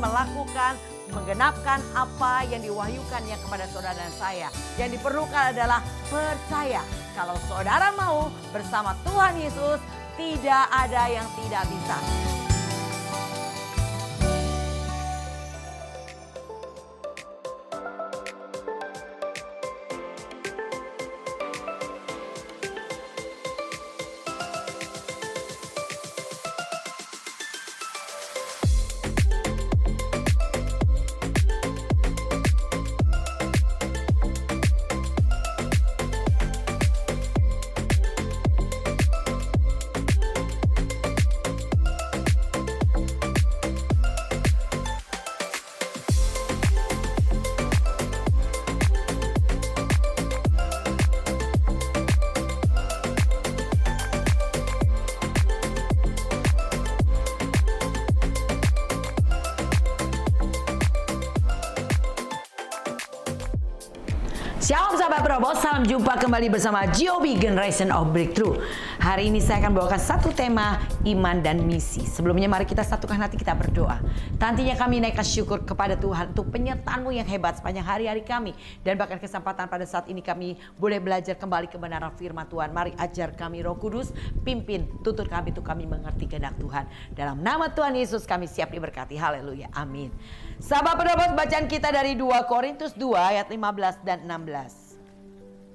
melakukan, menggenapkan apa yang diwahyukannya kepada saudara dan saya. Yang diperlukan adalah percaya. Kalau saudara mau bersama Tuhan Yesus, tidak ada yang tidak bisa. Shalom sahabat Probo, salam jumpa kembali bersama GOB Generation of Breakthrough. Hari ini saya akan bawakan satu tema iman dan misi. Sebelumnya mari kita satukan hati, kita berdoa. Tantinya kami naikkan syukur kepada Tuhan untuk penyertaan-Mu yang hebat sepanjang hari-hari kami. Dan bahkan kesempatan pada saat ini kami boleh belajar kembali kebenaran firman Tuhan. Mari ajar kami Roh Kudus, pimpin, tutur kami untuk kami mengerti kehendak Tuhan. Dalam nama Tuhan Yesus kami siap diberkati. Haleluya, amin. Sahabat Probo, bacaan kita dari 2 Korintus 2 ayat 15 dan 16.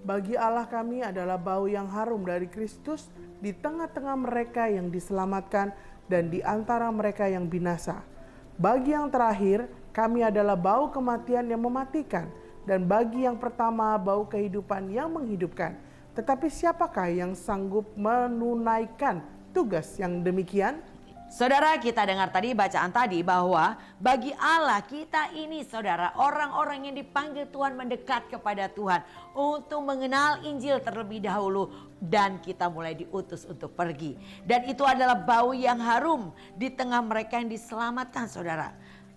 Bagi Allah kami adalah bau yang harum dari Kristus di tengah-tengah mereka yang diselamatkan dan di antara mereka yang binasa. Bagi yang terakhir, kami adalah bau kematian yang mematikan, dan bagi yang pertama bau kehidupan yang menghidupkan. Tetapi siapakah yang sanggup menunaikan tugas yang demikian? Saudara, kita dengar tadi bacaan tadi bahwa bagi Allah kita ini saudara orang-orang yang dipanggil Tuhan mendekat kepada Tuhan untuk mengenal Injil terlebih dahulu dan kita mulai diutus untuk pergi. Dan itu adalah bau yang harum di tengah mereka yang diselamatkan saudara.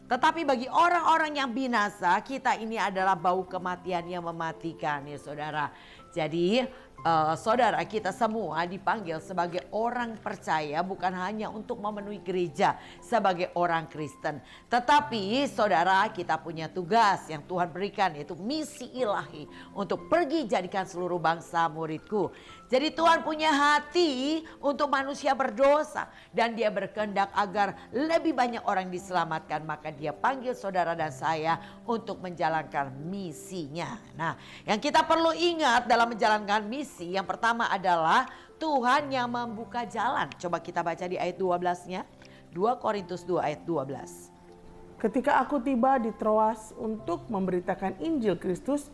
Tetapi bagi orang-orang yang binasa kita ini adalah bau kematian yang mematikan ya saudara. Jadi saudara kita semua dipanggil sebagai orang percaya bukan hanya untuk memenuhi gereja sebagai orang Kristen. Tetapi saudara kita punya tugas yang Tuhan berikan yaitu misi ilahi untuk pergi jadikan seluruh bangsa muridku. Jadi Tuhan punya hati untuk manusia berdosa dan dia berkehendak agar lebih banyak orang diselamatkan. Maka dia panggil saudara dan saya untuk menjalankan misinya. Nah yang kita perlu ingat dalam menjalankan misi yang pertama adalah Tuhan yang membuka jalan. Coba kita baca di ayat 12-nya. 2 Korintus 2 ayat 12. Ketika aku tiba di Troas untuk memberitakan Injil Kristus,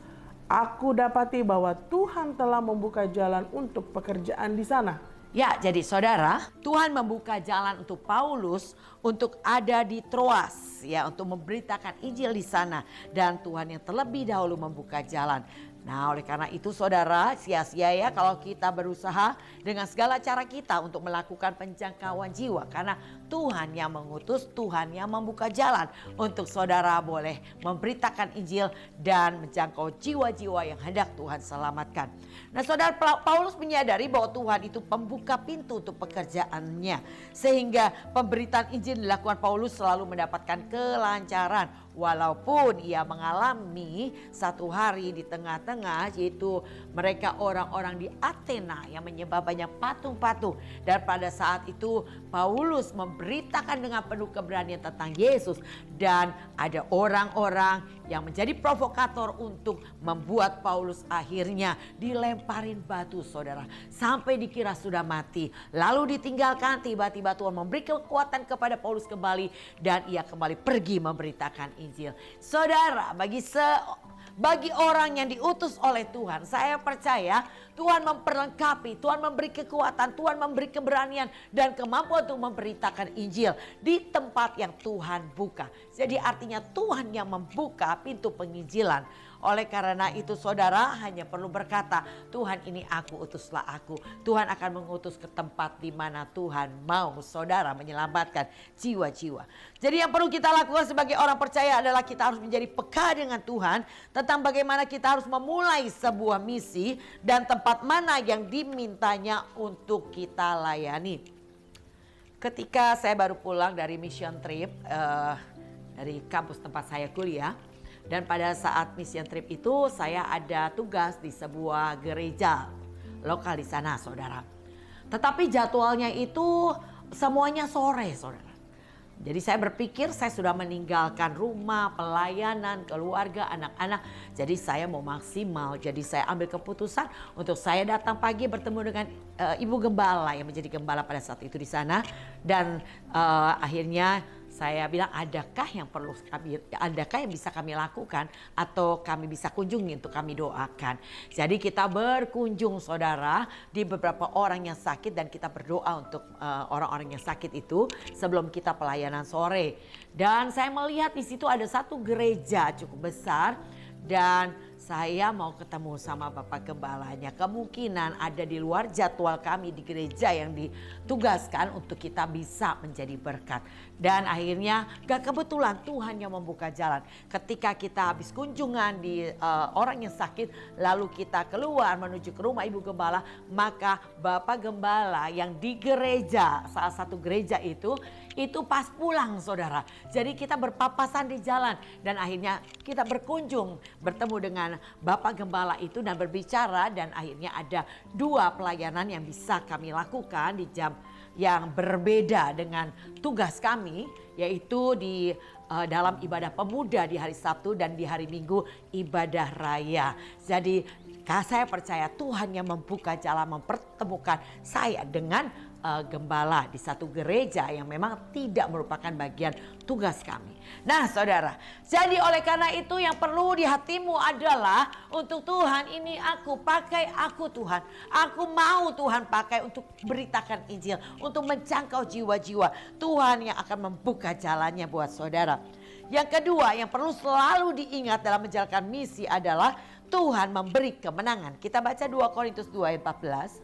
aku dapati bahwa Tuhan telah membuka jalan untuk pekerjaan di sana. Ya, jadi saudara, Tuhan membuka jalan untuk Paulus untuk ada di Troas, ya, untuk memberitakan Injil di sana, dan Tuhan yang terlebih dahulu membuka jalan. Nah, oleh karena itu saudara, sia-sia ya kalau kita berusaha dengan segala cara kita untuk melakukan penjangkauan jiwa. Karena Tuhan yang mengutus, Tuhan yang membuka jalan untuk saudara boleh memberitakan Injil dan menjangkau jiwa-jiwa yang hendak Tuhan selamatkan. Nah saudara, Paulus menyadari bahwa Tuhan itu pembuka pintu untuk pekerjaannya. Sehingga pemberitaan Injil dilakukan Paulus selalu mendapatkan kelancaran. Walaupun ia mengalami satu hari di tengah-tengah yaitu mereka orang-orang di Athena yang menyembah banyak patung-patung. Dan pada saat itu Paulus memberitakan dengan penuh keberanian tentang Yesus. Dan ada orang-orang yang menjadi provokator untuk membuat Paulus akhirnya dilemparin batu saudara. Sampai dikira sudah mati. Lalu ditinggalkan, tiba-tiba Tuhan memberi kekuatan kepada Paulus kembali. Dan ia kembali pergi memberitakan Injil. Saudara, bagi orang yang diutus oleh Tuhan, saya percaya Tuhan memperlengkapi, Tuhan memberi kekuatan, Tuhan memberi keberanian dan kemampuan untuk memberitakan Injil di tempat yang Tuhan buka. Jadi artinya Tuhan yang membuka pintu penginjilan. Oleh karena itu saudara hanya perlu berkata, Tuhan ini aku, utuslah aku. Tuhan akan mengutus ke tempat di mana Tuhan mau saudara menyelamatkan jiwa-jiwa. Jadi yang perlu kita lakukan sebagai orang percaya adalah kita harus menjadi peka dengan Tuhan tentang bagaimana kita harus memulai sebuah misi dan tempat mana yang dimintanya untuk kita layani. Ketika saya baru pulang dari mission trip dari kampus tempat saya kuliah. Dan pada saat mission trip itu saya ada tugas di sebuah gereja lokal di sana, saudara. Tetapi jadwalnya itu semuanya sore, saudara. Jadi saya berpikir saya sudah meninggalkan rumah, pelayanan, keluarga, anak-anak. Jadi saya mau maksimal. Jadi saya ambil keputusan untuk saya datang pagi bertemu dengan Ibu Gembala yang menjadi gembala pada saat itu di sana. Dan akhirnya saya bilang, adakah yang bisa kami lakukan atau kami bisa kunjungi untuk kami doakan. Jadi kita berkunjung, saudara, di beberapa orang yang sakit dan kita berdoa untuk orang-orang yang sakit itu sebelum kita pelayanan sore. Dan saya melihat di situ ada satu gereja cukup besar dan saya mau ketemu sama Bapak Gembalanya. Kemungkinan ada di luar jadwal kami di gereja yang ditugaskan untuk kita bisa menjadi berkat. Dan akhirnya gak kebetulan Tuhan yang membuka jalan. Ketika kita habis kunjungan di orang yang sakit, lalu kita keluar menuju ke rumah Ibu Gembala, maka Bapak Gembala yang di gereja, salah satu gereja itu pas pulang, saudara. Jadi kita berpapasan di jalan dan akhirnya kita berkunjung bertemu dengan Bapak Gembala itu dan berbicara, dan akhirnya ada 2 pelayanan yang bisa kami lakukan di jam yang berbeda dengan tugas kami, yaitu di dalam ibadah pemuda di hari Sabtu dan di hari Minggu ibadah raya. Jadi saya percaya Tuhan yang membuka jalan mempertemukan saya dengan gembala di satu gereja yang memang tidak merupakan bagian tugas kami. Nah, saudara, jadi oleh karena itu yang perlu di hatimu adalah untuk Tuhan, ini aku, pakai aku Tuhan. Aku mau Tuhan pakai untuk beritakan Injil, untuk menjangkau jiwa-jiwa. Tuhan yang akan membuka jalannya buat saudara. Yang kedua yang perlu selalu diingat dalam menjalankan misi adalah Tuhan memberi kemenangan. Kita baca 2 Korintus 2 ayat 14.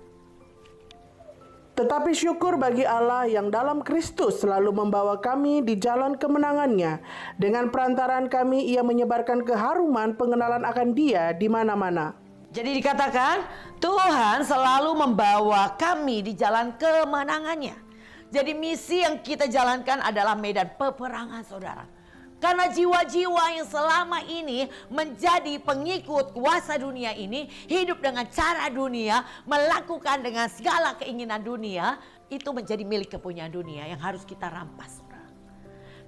Tetapi syukur bagi Allah yang dalam Kristus selalu membawa kami di jalan kemenangannya. Dengan perantaraan kami ia menyebarkan keharuman pengenalan akan Dia di mana-mana. Jadi dikatakan Tuhan selalu membawa kami di jalan kemenangannya. Jadi misi yang kita jalankan adalah medan peperangan, saudara. Karena jiwa-jiwa yang selama ini menjadi pengikut kuasa dunia ini, hidup dengan cara dunia, melakukan dengan segala keinginan dunia, itu menjadi milik kepunyaan dunia yang harus kita rampas.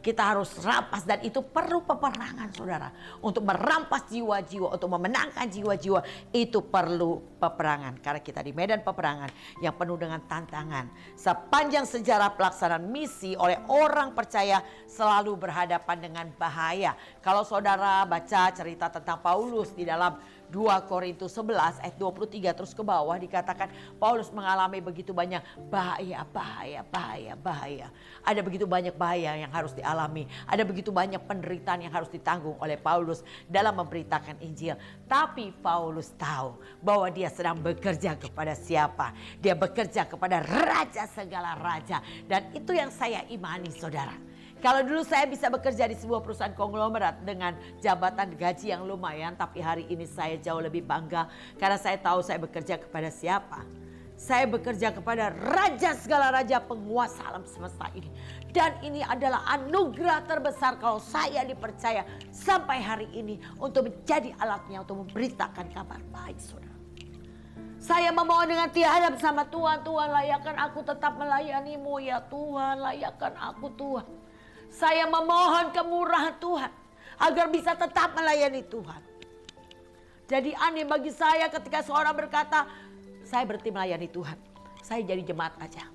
Kita harus rampas, dan itu perlu peperangan, saudara. Untuk merampas jiwa-jiwa, untuk memenangkan jiwa-jiwa, itu perlu peperangan. Karena kita di medan peperangan yang penuh dengan tantangan. Sepanjang sejarah pelaksanaan misi oleh orang percaya selalu berhadapan dengan bahaya. Kalau saudara baca cerita tentang Paulus di dalam 2 Korintus 11 ayat 23 terus ke bawah, dikatakan Paulus mengalami begitu banyak bahaya. Ada begitu banyak bahaya yang harus dialami. Ada begitu banyak penderitaan yang harus ditanggung oleh Paulus dalam memberitakan Injil. Tapi Paulus tahu bahwa dia sedang bekerja kepada siapa? Dia bekerja kepada Raja segala raja. Dan itu yang saya imani, saudara. Kalau dulu saya bisa bekerja di sebuah perusahaan konglomerat dengan jabatan gaji yang lumayan, tapi hari ini saya jauh lebih bangga karena saya tahu saya bekerja kepada siapa. Saya bekerja kepada Raja segala raja, penguasa alam semesta ini. Dan ini adalah anugerah terbesar kalau saya dipercaya sampai hari ini untuk menjadi alatnya untuk memberitakan kabar baik, saudara. Saya memohon dengan tiada bersama Tuhan, Tuhan layakkan aku tetap melayanimu ya Tuhan, layakkan aku Tuhan. Saya memohon kemurahan Tuhan agar bisa tetap melayani Tuhan. Jadi aneh bagi saya ketika seorang berkata, saya berhenti melayani Tuhan, saya jadi jemaat aja.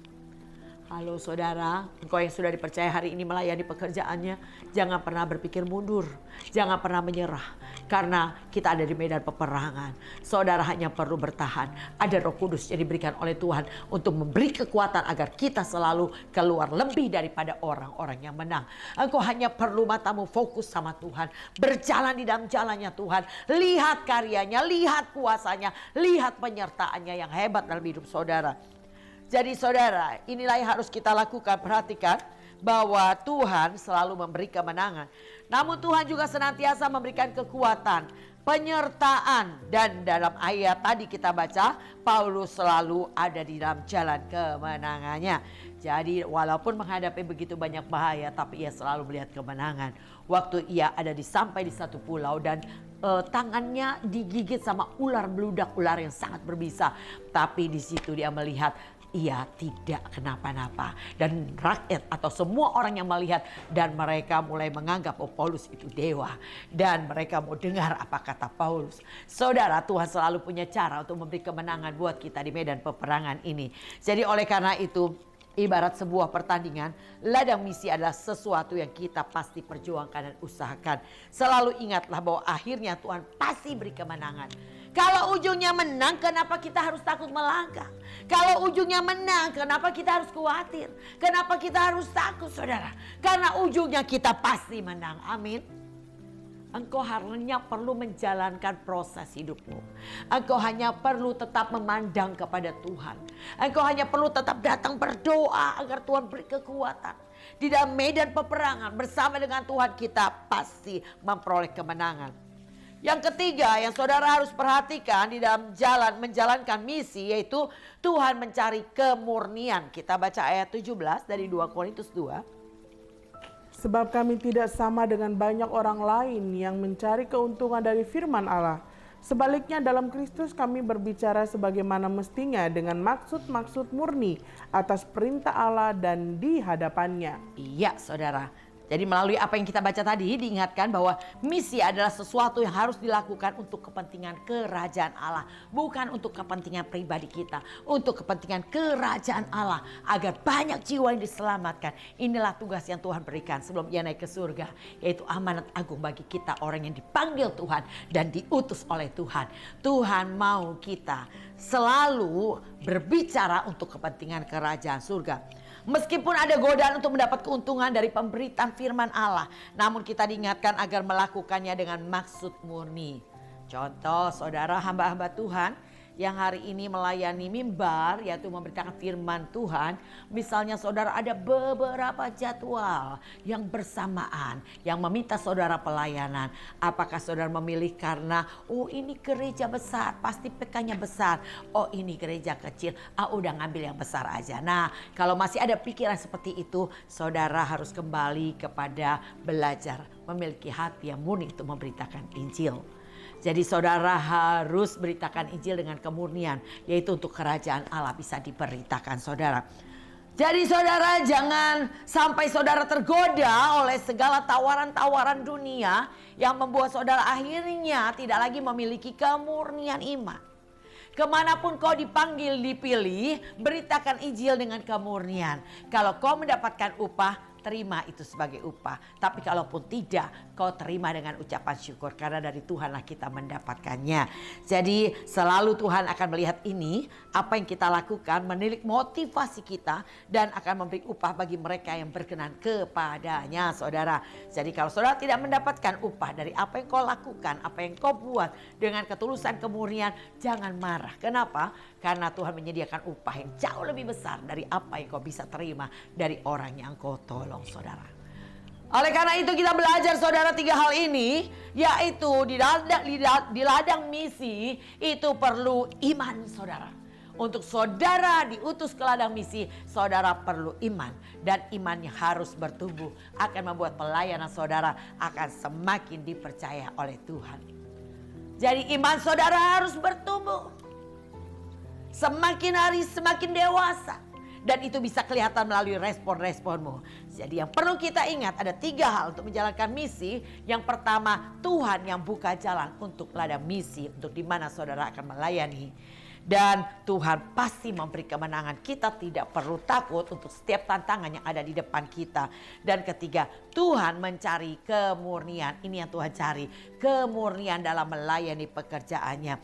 Halo saudara, engkau yang sudah dipercaya hari ini melayani pekerjaannya, jangan pernah berpikir mundur, jangan pernah menyerah. Karena kita ada di medan peperangan, saudara hanya perlu bertahan. Ada Roh Kudus yang diberikan oleh Tuhan untuk memberi kekuatan agar kita selalu keluar lebih daripada orang-orang yang menang. Engkau hanya perlu matamu fokus sama Tuhan, berjalan di dalam jalannya Tuhan. Lihat karyanya, lihat kuasanya, lihat penyertaannya yang hebat dalam hidup saudara. Jadi saudara, inilah yang harus kita lakukan. Perhatikan bahwa Tuhan selalu memberi kemenangan. Namun Tuhan juga senantiasa memberikan kekuatan penyertaan. Dan dalam ayat tadi kita baca, Paulus selalu ada di dalam jalan kemenangannya. Jadi walaupun menghadapi begitu banyak bahaya, tapi ia selalu melihat kemenangan. Waktu ia ada sampai di satu pulau dan tangannya digigit sama ular beludak, ular yang sangat berbisa. Tapi di situ dia melihat ia tidak kenapa-napa. Dan rakyat atau semua orang yang melihat dan mereka mulai menganggap Paulus itu dewa. Dan mereka mau dengar apa kata Paulus. Saudara, Tuhan selalu punya cara untuk memberi kemenangan buat kita di medan peperangan ini. Jadi oleh karena itu, ibarat sebuah pertandingan, ladang misi adalah sesuatu yang kita pasti perjuangkan dan usahakan. Selalu ingatlah bahwa akhirnya Tuhan pasti beri kemenangan. Kalau ujungnya menang, kenapa kita harus takut melangkah? Kalau ujungnya menang, kenapa kita harus khawatir? Kenapa kita harus takut, saudara? Karena ujungnya kita pasti menang. Amin. Engkau hanya perlu menjalankan proses hidupmu. Engkau hanya perlu tetap memandang kepada Tuhan. Engkau hanya perlu tetap datang berdoa agar Tuhan beri kekuatan. Di dalam medan peperangan bersama dengan Tuhan kita pasti memperoleh kemenangan. Yang ketiga yang saudara harus perhatikan di dalam jalan menjalankan misi, yaitu Tuhan mencari kemurnian. Kita baca ayat 17 dari 2 Korintus 2. Sebab kami tidak sama dengan banyak orang lain yang mencari keuntungan dari firman Allah. Sebaliknya dalam Kristus kami berbicara sebagaimana mestinya dengan maksud-maksud murni atas perintah Allah dan di hadapannya. Iya, saudara. Jadi melalui apa yang kita baca tadi diingatkan bahwa misi adalah sesuatu yang harus dilakukan untuk kepentingan kerajaan Allah. Bukan untuk kepentingan pribadi kita. Untuk kepentingan kerajaan Allah. Agar banyak jiwa yang diselamatkan. Inilah tugas yang Tuhan berikan sebelum ia naik ke surga. Yaitu amanat agung bagi kita, orang yang dipanggil Tuhan dan diutus oleh Tuhan. Tuhan mau kita selalu berbicara untuk kepentingan kerajaan surga. Meskipun ada godaan untuk mendapat keuntungan dari pemberitaan firman Allah, namun kita diingatkan agar melakukannya dengan maksud murni. Contoh, saudara hamba-hamba Tuhan yang hari ini melayani mimbar, yaitu memberitakan firman Tuhan. Misalnya saudara ada beberapa jadwal yang bersamaan yang meminta saudara pelayanan. Apakah saudara memilih karena ini gereja besar pasti PK-nya besar, ini gereja kecil, udah ngambil yang besar aja. Nah, kalau masih ada pikiran seperti itu, saudara harus kembali kepada belajar memiliki hati yang murni untuk memberitakan Injil. Jadi saudara harus beritakan Injil dengan kemurnian, yaitu untuk kerajaan Allah bisa diberitakan saudara. Jadi saudara jangan sampai saudara tergoda oleh segala tawaran-tawaran dunia yang membuat saudara akhirnya tidak lagi memiliki kemurnian iman. Kemanapun kau dipanggil, dipilih, beritakan Injil dengan kemurnian. Kalau kau mendapatkan upah, terima itu sebagai upah. Tapi kalaupun tidak, kau terima dengan ucapan syukur. Karena dari Tuhanlah kita mendapatkannya. Jadi selalu Tuhan akan melihat ini. Apa yang kita lakukan menilik motivasi kita. Dan akan memberi upah bagi mereka yang berkenan kepadanya, saudara. Jadi kalau saudara tidak mendapatkan upah dari apa yang kau lakukan, apa yang kau buat dengan ketulusan kemurnian, jangan marah. Kenapa? Karena Tuhan menyediakan upah yang jauh lebih besar dari apa yang kau bisa terima dari orang yang kau tolong, saudara. Oleh karena itu kita belajar saudara 3 hal ini, yaitu di ladang misi itu perlu iman, saudara. Untuk saudara diutus ke ladang misi, saudara perlu iman. Dan imannya harus bertumbuh, akan membuat pelayanan saudara akan semakin dipercaya oleh Tuhan. Jadi iman saudara harus bertumbuh. Semakin hari semakin dewasa. Dan itu bisa kelihatan melalui respon-responmu. Jadi yang perlu kita ingat ada 3 hal untuk menjalankan misi. Yang pertama, Tuhan yang buka jalan untuk ladang misi. Untuk di mana saudara akan melayani. Dan Tuhan pasti memberi kemenangan. Kita tidak perlu takut untuk setiap tantangan yang ada di depan kita. Dan ketiga, Tuhan mencari kemurnian. Ini yang Tuhan cari. Kemurnian dalam melayani pekerjaannya.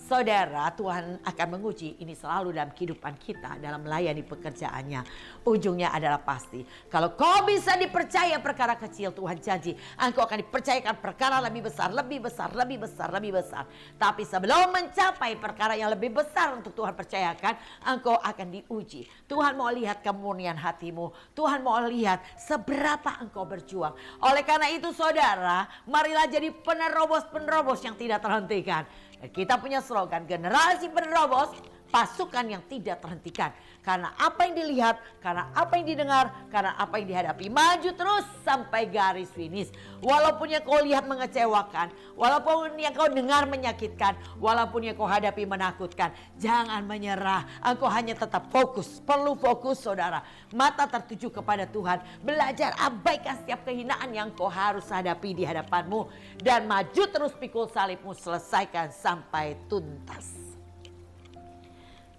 Saudara, Tuhan akan menguji ini selalu dalam kehidupan kita, dalam melayani pekerjaannya. Ujungnya adalah pasti. Kalau kau bisa dipercaya perkara kecil, Tuhan janji engkau akan dipercayakan perkara lebih besar, lebih besar, lebih besar, lebih besar. Tapi sebelum mencapai perkara yang lebih besar untuk Tuhan percayakan, engkau akan diuji. Tuhan mau lihat kemurnian hatimu. Tuhan mau lihat seberapa engkau berjuang. Oleh karena itu saudara, marilah jadi penerobos-penerobos yang tidak terhentikan. Dan kita punya slogan, generasi penerobos, pasukan yang tidak terhentikan. Karena apa yang dilihat, karena apa yang didengar, karena apa yang dihadapi. Maju terus sampai garis finish. Walaupun yang kau lihat mengecewakan, walaupun yang kau dengar menyakitkan, walaupun yang kau hadapi menakutkan. Jangan menyerah, engkau hanya tetap fokus. Perlu fokus saudara. Mata tertuju kepada Tuhan. Belajar abaikan setiap kehinaan yang kau harus hadapi di hadapanmu. Dan maju terus pikul salibmu, selesaikan sampai tuntas.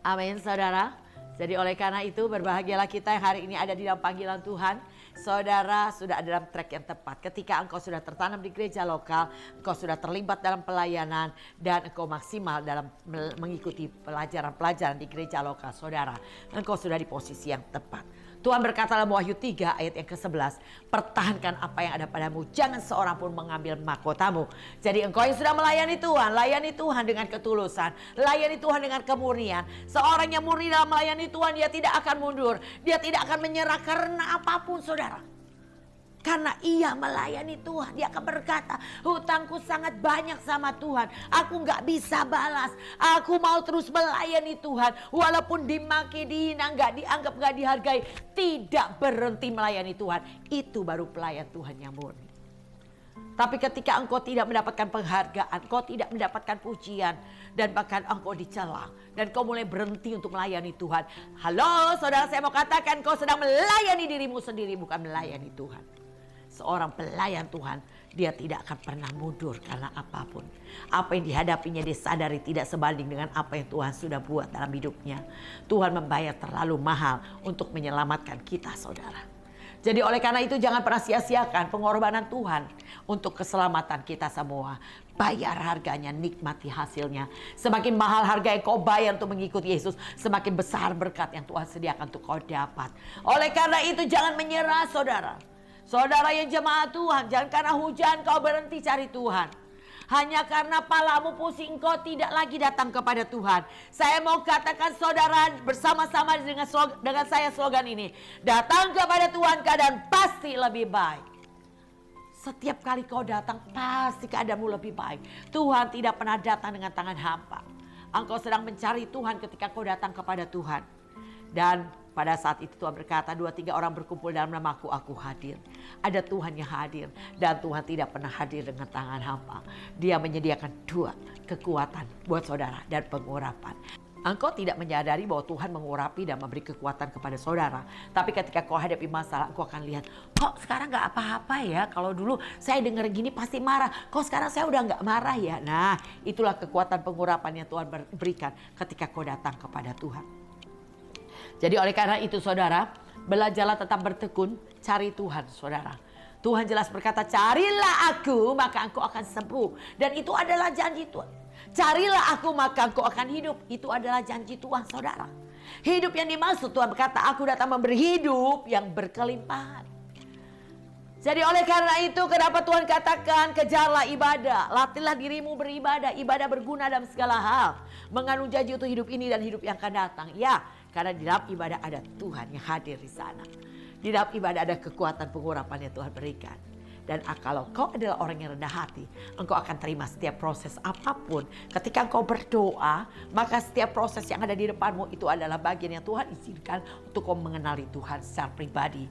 Amin saudara. Jadi oleh karena itu berbahagialah kita yang hari ini ada di dalam panggilan Tuhan. Saudara sudah ada dalam track yang tepat. Ketika engkau sudah tertanam di gereja lokal, engkau sudah terlibat dalam pelayanan, dan engkau maksimal dalam mengikuti pelajaran-pelajaran di gereja lokal saudara. Engkau sudah di posisi yang tepat. Tuhan berkata dalam Wahyu 3 ayat yang ke-11, pertahankan apa yang ada padamu, jangan seorang pun mengambil mahkotamu. Jadi engkau yang sudah melayani Tuhan, layani Tuhan dengan ketulusan, layani Tuhan dengan kemurnian. Seorang yang murni dalam melayani Tuhan, dia tidak akan mundur, dia tidak akan menyerah karena apapun saudara. Karena ia melayani Tuhan, dia akan berkata, hutangku sangat banyak sama Tuhan, aku gak bisa balas, aku mau terus melayani Tuhan. Walaupun dimaki, dihina, gak dianggap, gak dihargai, tidak berhenti melayani Tuhan. Itu baru pelayan Tuhan yang murni. Tapi ketika engkau tidak mendapatkan penghargaan, engkau tidak mendapatkan pujian, dan bahkan engkau dicela, dan kau mulai berhenti untuk melayani Tuhan. Halo saudara, saya mau katakan kau sedang melayani dirimu sendiri, bukan melayani Tuhan. Seorang pelayan Tuhan, dia tidak akan pernah mundur karena apapun. Apa yang dihadapinya dia sadari tidak sebanding dengan apa yang Tuhan sudah buat dalam hidupnya. Tuhan membayar terlalu mahal untuk menyelamatkan kita saudara. Jadi oleh karena itu jangan pernah sia-siakan pengorbanan Tuhan untuk keselamatan kita semua. Bayar harganya, nikmati hasilnya. Semakin mahal harga yang kau bayar untuk mengikuti Yesus, semakin besar berkat yang Tuhan sediakan untuk kau dapat. Oleh karena itu jangan menyerah saudara. Saudara yang jemaat Tuhan, jangan karena hujan kau berhenti cari Tuhan. Hanya karena palamu pusing kau tidak lagi datang kepada Tuhan. Saya mau katakan saudara bersama-sama dengan saya slogan ini. Datang kepada Tuhan, keadaan pasti lebih baik. Setiap kali kau datang pasti keadaanmu lebih baik. Tuhan tidak pernah datang dengan tangan hampa. Engkau sedang mencari Tuhan ketika kau datang kepada Tuhan. Dan pada saat itu Tuhan berkata, 2-3 orang berkumpul dalam namaku, aku hadir. Ada Tuhan yang hadir. Dan Tuhan tidak pernah hadir dengan tangan hampa. Dia menyediakan 2 kekuatan buat saudara dan pengurapan. Engkau tidak menyadari bahwa Tuhan mengurapi dan memberi kekuatan kepada saudara. Tapi ketika kau hadapi masalah, engkau akan lihat, kok sekarang gak apa-apa ya. Kalau dulu saya dengar gini pasti marah. Kok sekarang saya udah gak marah ya. Nah, itulah kekuatan pengurapan yang Tuhan berikan ketika kau datang kepada Tuhan. Jadi oleh karena itu saudara, belajarlah tetap bertekun, cari Tuhan saudara. Tuhan jelas berkata, carilah aku maka engkau akan sembuh. Dan itu adalah janji Tuhan. Carilah aku maka engkau akan hidup. Itu adalah janji Tuhan saudara. Hidup yang dimaksud Tuhan berkata, aku datang memberi hidup yang berkelimpahan. Jadi oleh karena itu kenapa Tuhan katakan kejarlah ibadah. Latihlah dirimu beribadah. Ibadah berguna dalam segala hal. Mengandung janji untuk hidup ini dan hidup yang akan datang. Ya, karena di dalam ibadah ada Tuhan yang hadir di sana. Di dalam ibadah ada kekuatan pengurapan yang Tuhan berikan. Dan kalau kau adalah orang yang rendah hati, engkau akan terima setiap proses apapun. Ketika engkau berdoa, maka setiap proses yang ada di depanmu itu adalah bagian yang Tuhan izinkan untuk kau mengenali Tuhan secara pribadi.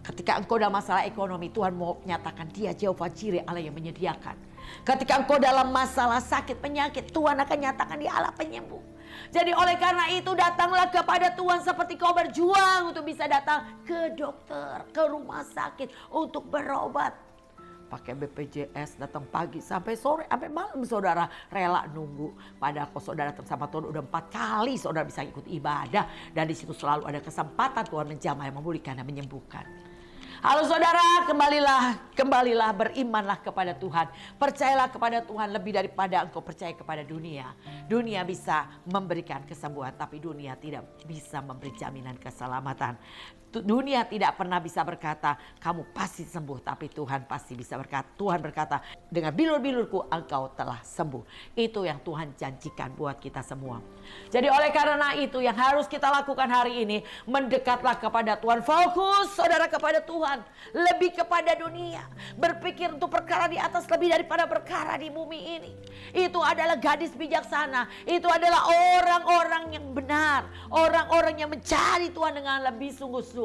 Ketika engkau dalam masalah ekonomi, Tuhan mau menyatakan dia Jehovah Jireh, Allah yang menyediakan. Ketika engkau dalam masalah sakit penyakit, Tuhan akan nyatakan dia Allah penyembuh. Jadi oleh karena itu datanglah kepada Tuhan seperti kau berjuang untuk bisa datang ke dokter, ke rumah sakit untuk berobat. Pakai BPJS datang pagi sampai sore, sampai malam saudara rela nunggu. Padahal kalau saudara datang sama Tuhan udah 4 kali saudara bisa ikut ibadah. Dan di situ selalu ada kesempatan Tuhan menjamah, memulihkan dan menyembuhkan. Halo saudara, kembalilah berimanlah kepada Tuhan. Percayalah kepada Tuhan lebih daripada engkau percaya kepada dunia. Dunia bisa memberikan kesembuhan, tapi dunia tidak bisa memberi jaminan keselamatan. Dunia tidak pernah bisa berkata, kamu pasti sembuh, tapi Tuhan pasti bisa berkata. Tuhan berkata, dengan bilur-bilurku engkau telah sembuh. Itu yang Tuhan janjikan buat kita semua. Jadi oleh karena itu yang harus kita lakukan hari ini, mendekatlah kepada Tuhan. Fokus saudara kepada Tuhan, lebih kepada dunia. Berpikir untuk perkara di atas lebih daripada perkara di bumi ini. Itu adalah gadis bijaksana. Itu adalah orang-orang yang benar. Orang-orang yang mencari Tuhan dengan lebih sungguh-sungguh.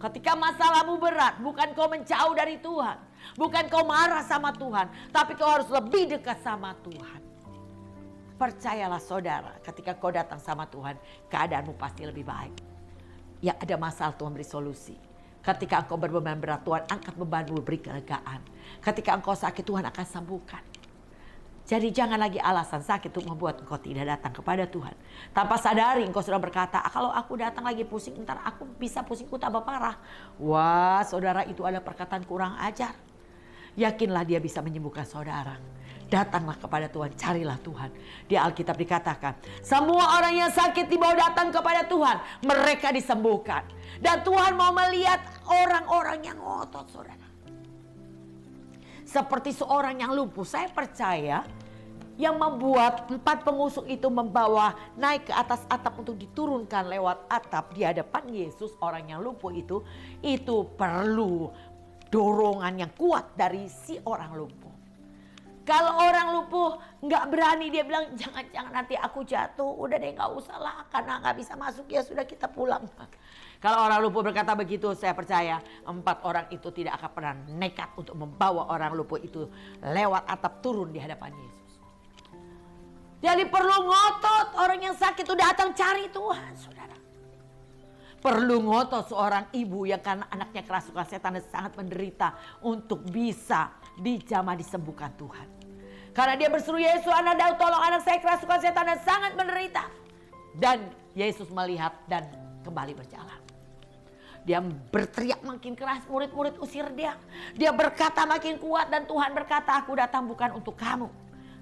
Ketika masalahmu berat, bukan kau menjauh dari Tuhan. Bukan kau marah sama Tuhan. Tapi kau harus lebih dekat sama Tuhan. Percayalah saudara, ketika kau datang sama Tuhan, keadaanmu pasti lebih baik. Ya ada masalah, Tuhan beri solusi. Ketika engkau berbeban berat, Tuhan angkat bebanmu, beri kelegaan. Ketika engkau sakit, Tuhan akan sembuhkan. Jadi jangan lagi alasan sakit untuk membuat engkau tidak datang kepada Tuhan. Tanpa sadari engkau sudah berkata, kalau aku datang lagi pusing, ntar aku bisa pusingku tambah parah. Wah saudara, itu ada perkataan kurang ajar. Yakinlah dia bisa menyembuhkan saudara. Datanglah kepada Tuhan, carilah Tuhan. Di Alkitab dikatakan, semua orang yang sakit dibawa datang kepada Tuhan, mereka disembuhkan. Dan Tuhan mau melihat orang-orang yang ngotot saudara. Seperti seorang yang lumpuh, saya percaya yang membuat 4 pengusung itu membawa naik ke atas atap untuk diturunkan lewat atap di hadapan Yesus, orang yang lumpuh itu perlu dorongan yang kuat dari si orang lumpuh. Kalau orang lumpuh nggak berani, dia bilang jangan-jangan nanti aku jatuh, udah deh nggak usah lah karena nggak bisa masuk, ya sudah kita pulang. Kalau orang lumpuh berkata begitu, saya percaya 4 orang itu tidak akan pernah nekat untuk membawa orang lumpuh itu lewat atap turun di hadapan Yesus. Jadi perlu ngotot, orang yang sakit itu datang cari Tuhan saudara. Perlu ngotot seorang ibu yang karena anaknya kerasukan setan dan sangat menderita untuk bisa dijamah disembuhkan Tuhan. Karena dia berseru, Yesus anak Daud tolong anak saya kerasukan setan dan sangat menderita. Dan Yesus melihat dan kembali berjalan. Dia berteriak makin keras, murid-murid usir dia. Dia berkata makin kuat dan Tuhan berkata, aku datang bukan untuk kamu.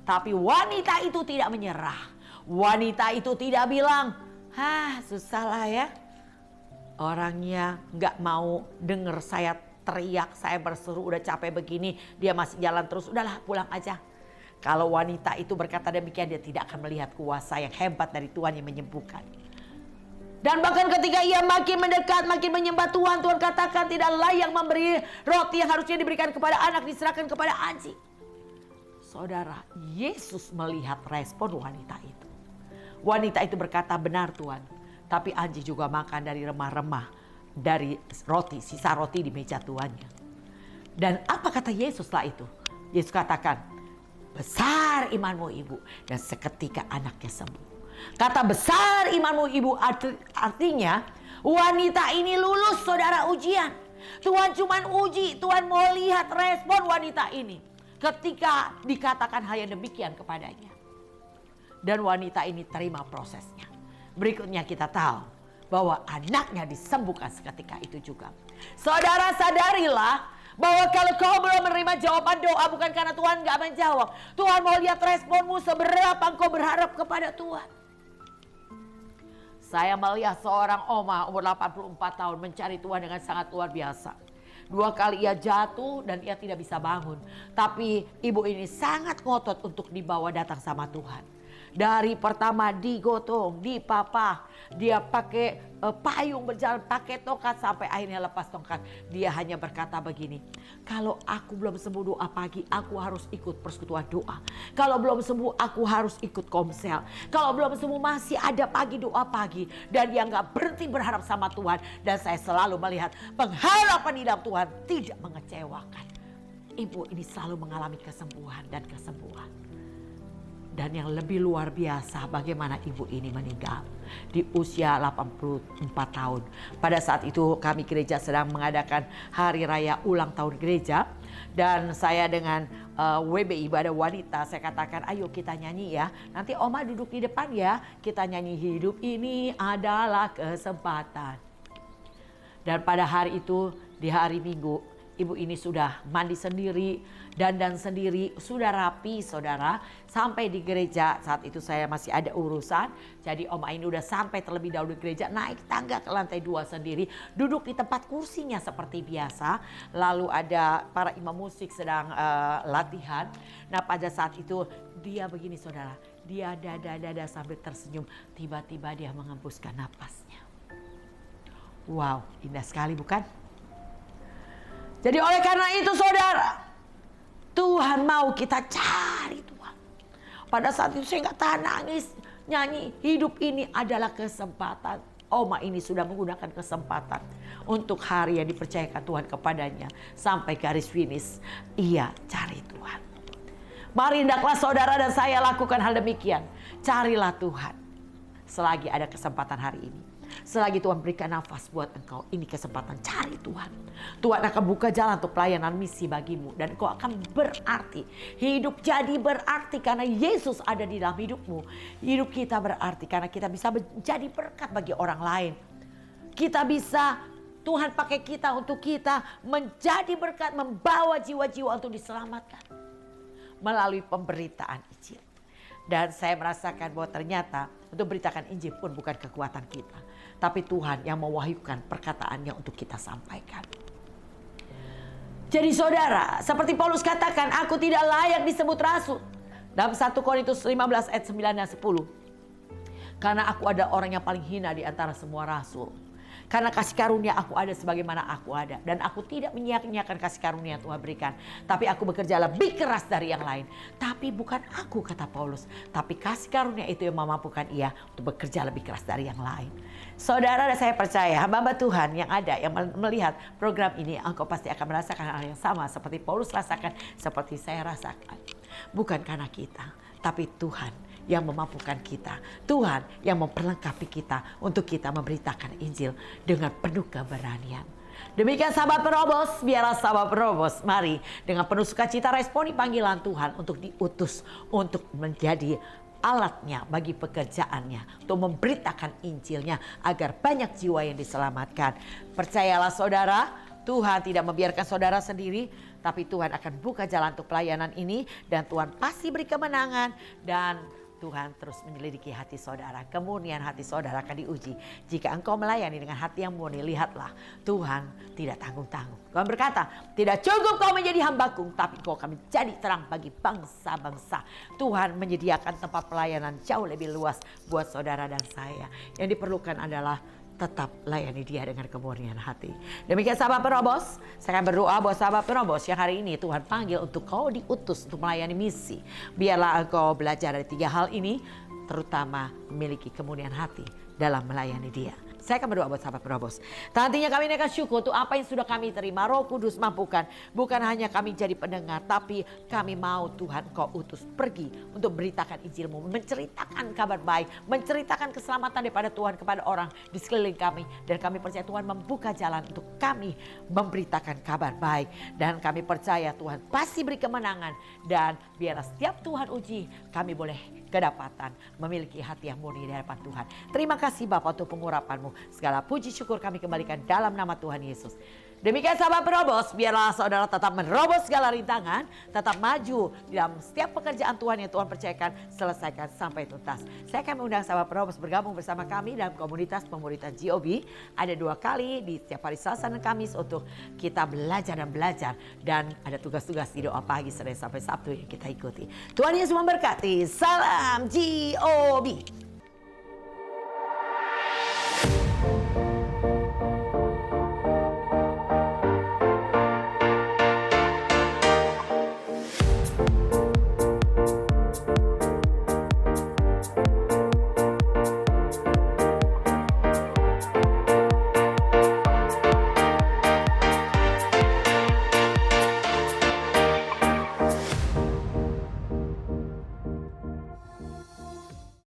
Tapi wanita itu tidak menyerah. Wanita itu tidak bilang, susah lah ya. Orangnya gak mau denger saya teriak, saya berseru, udah capek begini. Dia masih jalan terus, udahlah pulang aja. Kalau wanita itu berkata demikian, dia tidak akan melihat kuasa yang hebat dari Tuhan yang menyembuhkan. Dan bahkan ketika ia makin mendekat, makin menyembah Tuhan, Tuhan katakan tidak layak memberi roti yang harusnya diberikan kepada anak, diserahkan kepada anjing. Saudara, Yesus melihat respon wanita itu. Wanita itu berkata, benar Tuhan, tapi anjing juga makan dari remah-remah, dari roti, sisa roti di meja tuannya. Dan apa kata Yesus setelah itu? Yesus katakan, besar imanmu ibu, dan seketika anaknya sembuh. Kata besar imanmu ibu artinya wanita ini lulus saudara ujian. Tuhan cuman uji, Tuhan mau lihat respon wanita ini ketika dikatakan hal yang demikian kepadanya. Dan wanita ini terima prosesnya. Berikutnya kita tahu bahwa anaknya disembuhkan seketika itu juga. Saudara sadarilah bahwa kalau kau belum menerima jawaban doa bukan karena Tuhan gak menjawab. Tuhan mau lihat responmu seberapa engkau berharap kepada Tuhan. Saya melihat seorang oma umur 84 tahun mencari Tuhan dengan sangat luar biasa. 2 kali ia jatuh dan ia tidak bisa bangun. Tapi ibu ini sangat ngotot untuk dibawa datang sama Tuhan. Dari pertama digotong, dipapah, dia pakai payung berjalan, pakai tongkat sampai akhirnya lepas tongkat. Dia hanya berkata begini, kalau aku belum sembuh doa pagi, aku harus ikut persekutuan doa. Kalau belum sembuh, aku harus ikut komsel. Kalau belum sembuh masih ada pagi doa pagi. Dan dia gak berhenti berharap sama Tuhan. Dan saya selalu melihat pengharapan di dalam Tuhan tidak mengecewakan. Ibu ini selalu mengalami kesembuhan dan kesembuhan. Dan yang lebih luar biasa bagaimana ibu ini meninggal di usia 84 tahun. Pada saat itu kami gereja sedang mengadakan hari raya ulang tahun gereja. Dan saya dengan WBI Ibadah Wanita, saya katakan ayo kita nyanyi ya. Nanti Oma duduk di depan ya. Kita nyanyi hidup ini adalah kesempatan. Dan pada hari itu, di hari Minggu, ibu ini sudah mandi sendiri, dandan sendiri, sudah rapi saudara. Sampai di gereja, saat itu saya masih ada urusan. Jadi Oma ini udah sampai terlebih dahulu di gereja, naik tangga ke lantai 2 sendiri. Duduk di tempat kursinya seperti biasa. Lalu ada para imam musik sedang latihan. Nah pada saat itu dia begini saudara. Dia dada sambil tersenyum. Tiba-tiba dia mengembuskan napasnya. Wow, indah sekali bukan? Jadi oleh karena itu saudara, Tuhan mau kita cari Tuhan. Pada saat itu saya nggak tahan nangis, nyanyi. Hidup ini adalah kesempatan. Oma ini sudah menggunakan kesempatan untuk hari yang dipercayakan Tuhan kepadanya. Sampai garis finish, ia cari Tuhan. Mari hendaklah saudara dan saya lakukan hal demikian. Carilah Tuhan selagi ada kesempatan hari ini. Selagi Tuhan berikan nafas buat engkau, ini kesempatan cari Tuhan. Tuhan akan buka jalan untuk pelayanan misi bagimu. Dan engkau akan berarti. Hidup jadi berarti karena Yesus ada di dalam hidupmu. Hidup kita berarti karena kita bisa menjadi berkat bagi orang lain. Kita bisa, Tuhan pakai kita untuk kita menjadi berkat, membawa jiwa-jiwa untuk diselamatkan. Melalui pemberitaan Injil. Dan saya merasakan bahwa ternyata untuk beritakan Injil pun bukan kekuatan kita. Tapi Tuhan yang mewahyukan perkataannya untuk kita sampaikan. Jadi saudara, seperti Paulus katakan, aku tidak layak disebut rasul. Dalam 1 Korintus 15 ayat 9 dan 10. Karena aku ada orang yang paling hina di antara semua rasul. Karena kasih karunia aku ada sebagaimana aku ada. Dan aku tidak menyia-nyiakan kasih karunia yang Tuhan berikan. Tapi aku bekerja lebih keras dari yang lain. Tapi bukan aku, kata Paulus. Tapi kasih karunia itu yang memampukan ia untuk bekerja lebih keras dari yang lain. Saudara dan saya percaya hamba-hamba Tuhan yang ada, yang melihat program ini, engkau pasti akan merasakan hal yang sama. Seperti Paulus rasakan, seperti saya rasakan. Bukan karena kita, tapi Tuhan yang memampukan kita. Tuhan yang memperlengkapi kita untuk kita memberitakan Injil dengan penuh keberanian. Demikian sahabat Penobos, biarlah sahabat Penobos mari dengan penuh sukacita responi panggilan Tuhan untuk diutus untuk menjadi alatnya bagi pekerjaannya, untuk memberitakan Injilnya agar banyak jiwa yang diselamatkan. Percayalah saudara, Tuhan tidak membiarkan saudara sendiri, tapi Tuhan akan buka jalan untuk pelayanan ini dan Tuhan pasti beri kemenangan dan Tuhan terus menyelidiki hati saudara. Kemurnian hati saudara akan diuji. Jika engkau melayani dengan hati yang murni, lihatlah Tuhan tidak tanggung-tanggung. Tuhan berkata, tidak cukup kau menjadi hambaku, tapi kau akan menjadi terang bagi bangsa-bangsa. Tuhan menyediakan tempat pelayanan jauh lebih luas buat saudara dan saya. Yang diperlukan adalah tetap layani dia dengan kemurnian hati. Demikian sahabat Penobos, saya akan berdoa buat sahabat Penobos yang hari ini Tuhan panggil untuk kau diutus untuk melayani misi. Biarlah engkau belajar dari 3 hal ini, terutama memiliki kemurnian hati dalam melayani dia. Saya akan berdoa buat sahabat Penobos. Nantinya kami akan syukur untuk apa yang sudah kami terima. Roh Kudus mampukan. Bukan hanya kami jadi pendengar, tapi kami mau Tuhan kau utus pergi untuk beritakan Injilmu. Menceritakan kabar baik. Menceritakan keselamatan daripada Tuhan kepada orang di sekeliling kami. Dan kami percaya Tuhan membuka jalan untuk kami memberitakan kabar baik. Dan kami percaya Tuhan pasti beri kemenangan. Dan biarlah setiap Tuhan uji, kami boleh kedapatan memiliki hati yang murni di hadapan Tuhan. Terima kasih Bapa untuk pengurapan-Mu. Segala puji syukur kami kembalikan dalam nama Tuhan Yesus. Demikian sahabat Penobos, biarlah saudara tetap menerobos segala rintangan, tetap maju dalam setiap pekerjaan Tuhan yang Tuhan percayakan, selesaikan sampai tuntas. Saya akan mengundang sahabat Penobos bergabung bersama kami dalam komunitas pemuritan GOB. Ada 2 kali di setiap hari Selasa dan Kamis untuk kita belajar dan ada tugas-tugas di doa pagi Senin sampai Sabtu yang kita ikuti. Tuhan Yesus memberkati. Salam GOB.